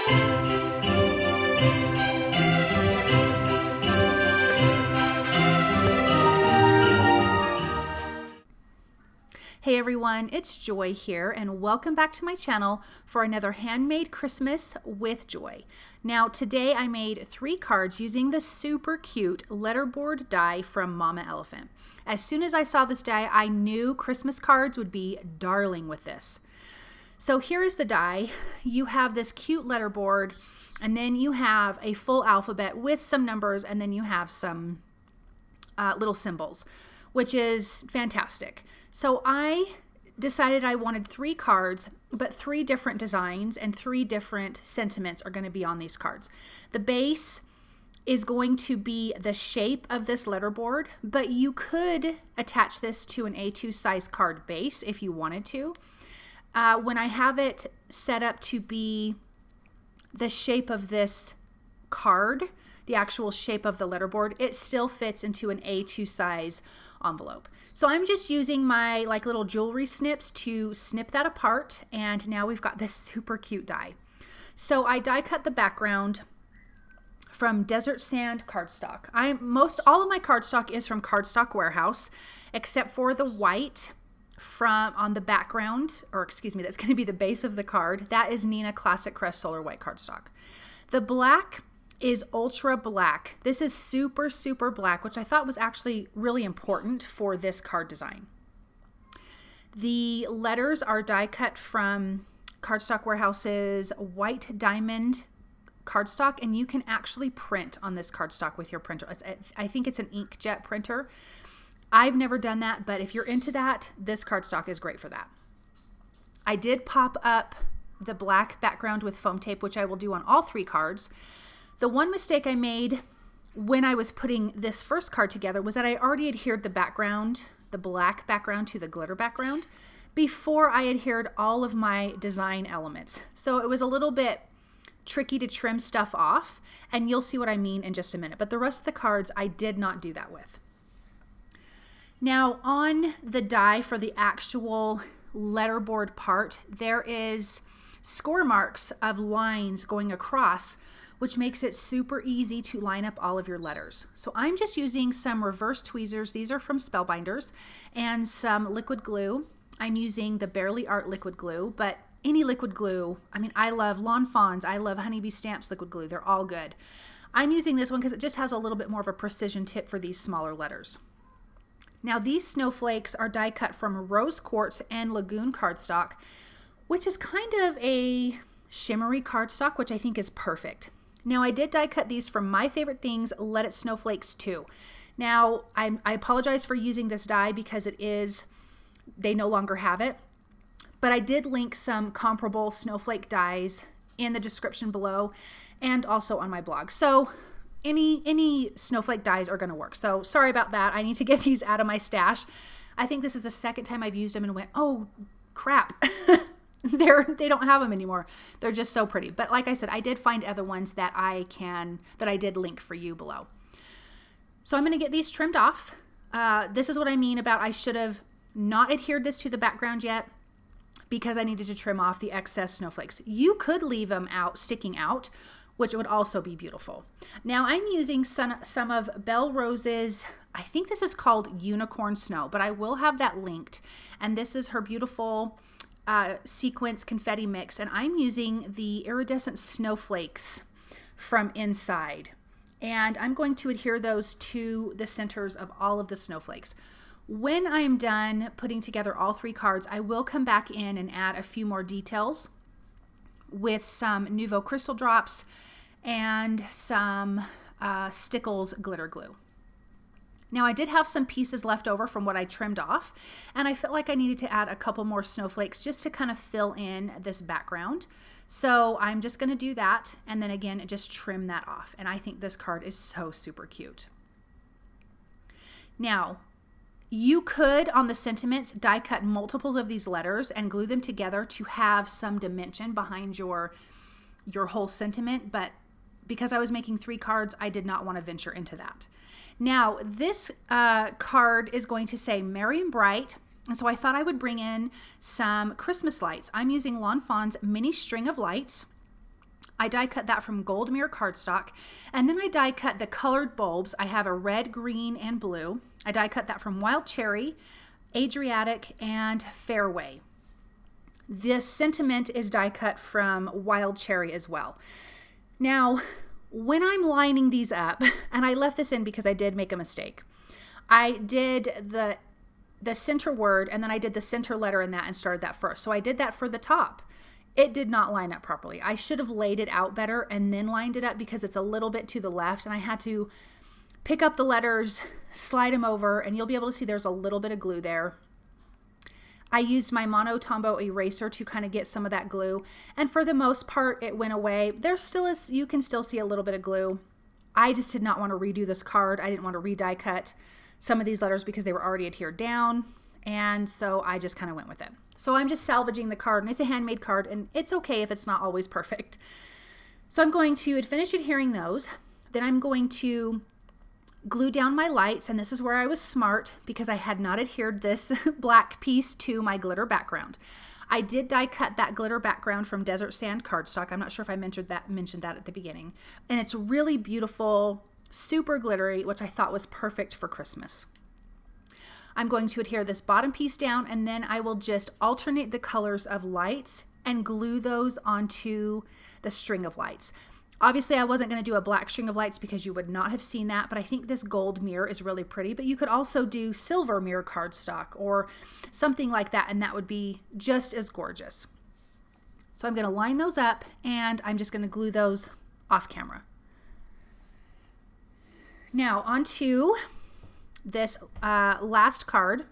Hey everyone, it's Joy here and welcome back to my channel for another Handmade Christmas with Joy. Now today I made 3 cards using the super cute Letterboard Die from Mama Elphant. As soon as I saw this die, I knew Christmas cards would be darling with this. So here is the die. You have this cute letterboard and then you have a full alphabet with some numbers and then you have some little symbols, which is fantastic. So I decided I wanted 3 cards, but 3 different designs and 3 different sentiments are going to be on these cards. The base is going to be the shape of this letterboard, but you could attach this to an A2 size card base if you wanted to. When I have it set up to be the shape of this card, the actual shape of the letterboard, it still fits into an A2 size envelope. So I'm just using my little jewelry snips to snip that apart, and now we've got this super cute die. So I die cut the background from Desert Sand cardstock. All of my cardstock is from Cardstock Warehouse, except for the white from on the background, or excuse me, that's going to be the base of the card. That is Nina Classic Crest Solar White cardstock. The black is ultra black. This is super, super black, which I thought was actually really important for this card design. The letters are die cut from Cardstock Warehouse's white diamond cardstock, and you can actually print on this cardstock with your printer. I think it's an inkjet printer. I've never done that, but if you're into that, this cardstock is great for that. I did pop up the black background with foam tape, which I will do on all 3 cards. The one mistake I made when I was putting this first card together was that I already adhered the background, the black background, to the glitter background before I adhered all of my design elements. So it was a little bit tricky to trim stuff off, and you'll see what I mean in just a minute. But the rest of the cards I did not do that with. Now on the die for the actual letterboard part, there is score marks of lines going across, which makes it super easy to line up all of your letters. So I'm just using some reverse tweezers. These are from Spellbinders, and some liquid glue. I'm using the Barely Art liquid glue, but any liquid glue. I mean, I love Lawn Fawns. I love Honeybee Stamps liquid glue. They're all good. I'm using this one because it just has a little bit more of a precision tip for these smaller letters. Now these snowflakes are die cut from Rose Quartz and Lagoon cardstock, which is kind of a shimmery cardstock, which I think is perfect. Now I did die cut these from my favorite things, Let It Snowflakes 2. Now I apologize for using this die because they no longer have it, but I did link some comparable snowflake dies in the description below and also on my blog. So any snowflake dies are going to work. So sorry about that. I need to get these out of my stash. I think this is the second time I've used them and went, oh crap. They don't have them anymore. They're just so pretty. But like I said, I did find other ones that I did link for you below. So I'm going to get these trimmed off. This is what I mean about I should have not adhered this to the background yet because I needed to trim off the excess snowflakes. You could leave them sticking out, which would also be beautiful. Now I'm using some of Belle Rose's, I think this is called Unicorn Snow, but I will have that linked. And this is her beautiful sequence confetti mix, and I'm using the iridescent snowflakes from Inside, and I'm going to adhere those to the centers of all of the snowflakes. When I'm done putting together all 3 cards, I will come back in and add a few more details with some Nouveau Crystal Drops and some Stickles glitter glue. Now I did have some pieces left over from what I trimmed off, and I felt like I needed to add a couple more snowflakes just to kind of fill in this background. So I'm just going to do that, and then again just trim that off. And I think this card is so super cute. Now you could, on the sentiments, die cut multiples of these letters and glue them together to have some dimension behind your whole sentiment, but because I was making 3 cards, I did not want to venture into that. Now, this card is going to say Merry and Bright, and so I thought I would bring in some Christmas lights. I'm using Lawn Fawn's mini string of lights. I die cut that from gold mirror cardstock, and then I die cut the colored bulbs. I have a red, green, and blue. I die cut that from Wild Cherry, Adriatic, and Fairway. This sentiment is die cut from Wild Cherry as well. Now, when I'm lining these up, and I left this in because I did make a mistake. I did the center word, and then I did the center letter in that and started that first. So I did that for the top. It did not line up properly. I should have laid it out better and then lined it up because it's a little bit to the left, and I had to pick up the letters, slide them over, and you'll be able to see there's a little bit of glue there. I used my Mono Tombow eraser to kind of get some of that glue, and for the most part it went away. There still is, you can still see a little bit of glue. I just did not want to redo this card. I didn't want to re-die cut some of these letters because they were already adhered down, and so I just kind of went with it. So I'm just salvaging the card, and it's a handmade card, and it's okay if it's not always perfect. So I'm going to finish adhering those. Then I'm going to glue down my lights, and this is where I was smart because I had not adhered this black piece to my glitter background. I did die cut that glitter background from Desert Sand cardstock. I'm not sure if I mentioned that at the beginning. And it's really beautiful, super glittery, which I thought was perfect for Christmas. I'm going to adhere this bottom piece down, and then I will just alternate the colors of lights and glue those onto the string of lights. Obviously, I wasn't going to do a black string of lights because you would not have seen that, but I think this gold mirror is really pretty. But you could also do silver mirror cardstock or something like that, and that would be just as gorgeous. So I'm going to line those up, and I'm just going to glue those off camera. Now onto this last card.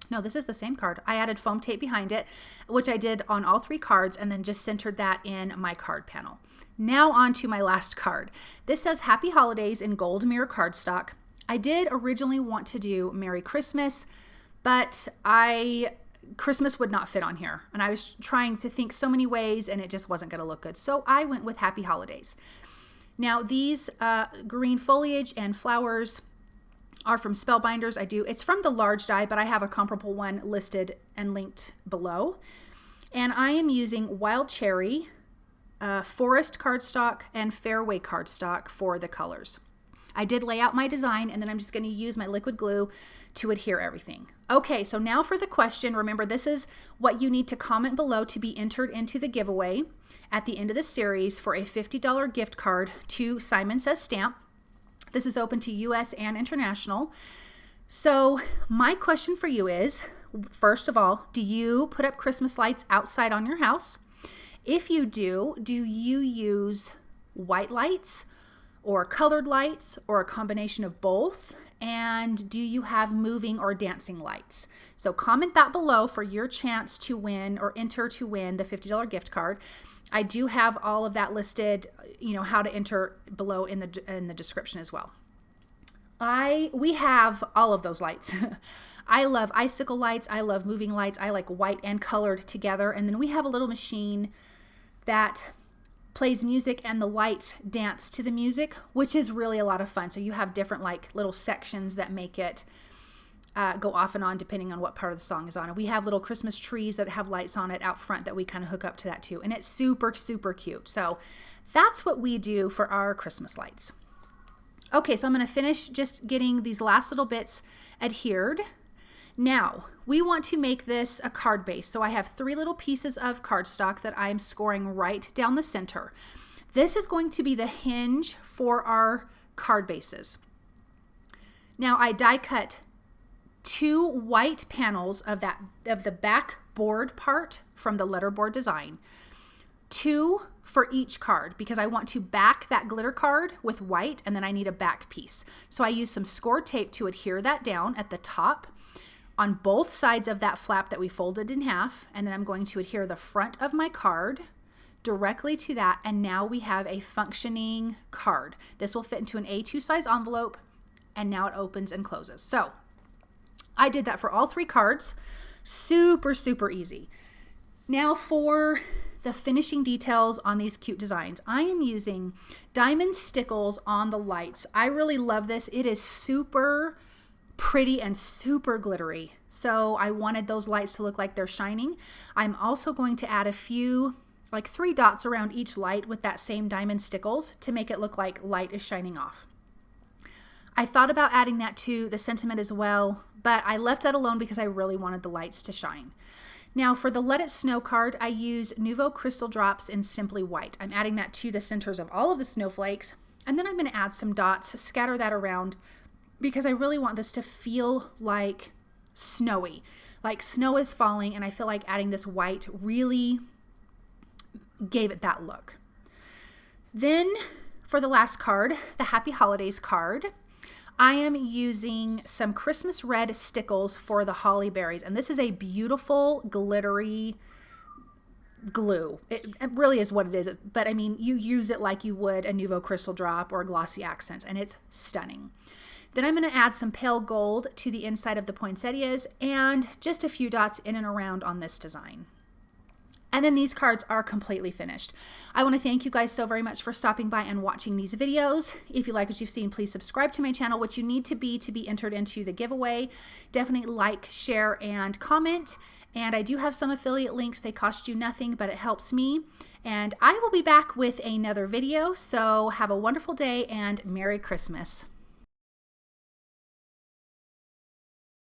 No, this is the same card. I added foam tape behind it, which I did on all 3 cards, and then just centered that in my card panel. Now on to my last card. This says Happy Holidays in gold mirror cardstock. I did originally want to do Merry Christmas, but Christmas would not fit on here. And I was trying to think so many ways, and it just wasn't going to look good. So I went with Happy Holidays. Now these green foliage and flowers are from Spellbinders. It's from the large die, but I have a comparable one listed and linked below. And I am using Wild Cherry, Forest cardstock, and Fairway cardstock for the colors. I did lay out my design, and then I'm just going to use my liquid glue to adhere everything. Okay, so now for the question. Remember, this is what you need to comment below to be entered into the giveaway at the end of the series for a $50 gift card to Simon Says Stamp. This is open to US and international. So my question for you is, first of all, do you put up Christmas lights outside on your house? If you do you use white lights or colored lights or a combination of both? And do you have moving or dancing lights? So comment that below for your chance to win or enter to win the $50 gift card. I do have all of that listed, how to enter below in the description as well. We have all of those lights. I love icicle lights. I love moving lights. I like white and colored together. And then we have a little machine that plays music, and the lights dance to the music, which is really a lot of fun. So you have different little sections that make it go off and on depending on what part of the song is on. And we have little Christmas trees that have lights on it out front that we kind of hook up to that too. And it's super, super cute. So that's what we do for our Christmas lights. Okay, so I'm going to finish just getting these last little bits adhered. Now, we want to make this a card base. So I have 3 little pieces of cardstock that I'm scoring right down the center. This is going to be the hinge for our card bases. Now I die cut 2 white panels of the back board part from the Letterboard design. 2 for each card because I want to back that glitter card with white, and then I need a back piece. So I use some score tape to adhere that down at the top on both sides of that flap that we folded in half, and then I'm going to adhere the front of my card directly to that, and now we have a functioning card. This will fit into an A2 size envelope, and now it opens and closes. So I did that for all 3 cards. Super, super easy. Now for the finishing details on these cute designs. I am using diamond stickles on the lights. I really love this. It is super pretty and super glittery. So I wanted those lights to look like they're shining. I'm also going to add a few like 3 dots around each light with that same diamond stickles to make it look like light is shining off. I thought about adding that to the sentiment as well, but I left that alone because I really wanted the lights to shine. Now for the Let It Snow card, I used Nuvo Crystal Drops in Simply White. I'm adding that to the centers of all of the snowflakes, and then I'm going to add some dots, scatter that around, because I really want this to feel like snowy, like snow is falling, and I feel like adding this white really gave it that look. Then for the last card, the Happy Holidays card, I am using some Christmas red stickles for the holly berries, and this is a beautiful glittery glue. It really is what it is, but I mean, you use it like you would a Nuvo Crystal Drop or glossy accents, and it's stunning. Then I'm going to add some pale gold to the inside of the poinsettias and just a few dots in and around on this design. And then these cards are completely finished. I want to thank you guys so very much for stopping by and watching these videos. If you like what you've seen, please subscribe to my channel, which you need to be entered into the giveaway. Definitely like, share, and comment. And I do have some affiliate links. They cost you nothing, but it helps me. And I will be back with another video. So have a wonderful day and Merry Christmas.